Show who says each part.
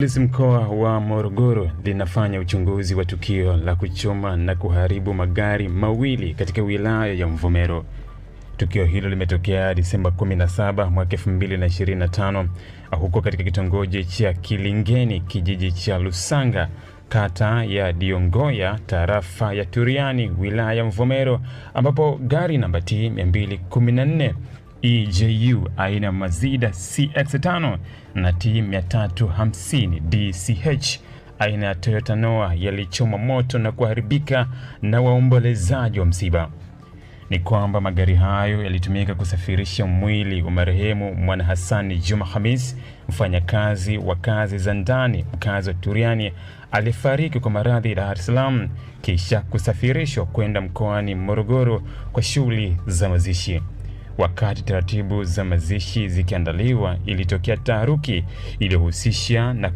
Speaker 1: Polisi mkoa wa Morogoro linafanya uchunguzi wa tukio la kuchoma na kuharibu magari mawili katika wilaya ya Mvomero. Tukio hilo limetokea Disemba 17 mwaka 2025 huko katika kitongoji cha Kilingeni, kijiji cha Lusanga, kata ya Diongoya, tarafa ya Turiani, wilaya ya Mvomero, ambapo gari namba T 214 EJU aina ya Mazda CX-5 na T 350 DCH aina ya Toyota Noah yalichoma moto na kuharibika na waombolezaji wa msiba. Ni kwamba magari hayo yalitumika kusafirisha mwili wa marehemu Mwanahassani Juma Khamis, mfanyakazi wa kazi za ndani mkazi wa Turiani, alifariki kwa maradhi Dar es Salaam, kisha kusafirishwa kwenda mkoani Morogoro kwa shughuli za mazishi. Wakati taratibu za mazishi zikiandaliwa, ilitokea taharuki iliyohusisha na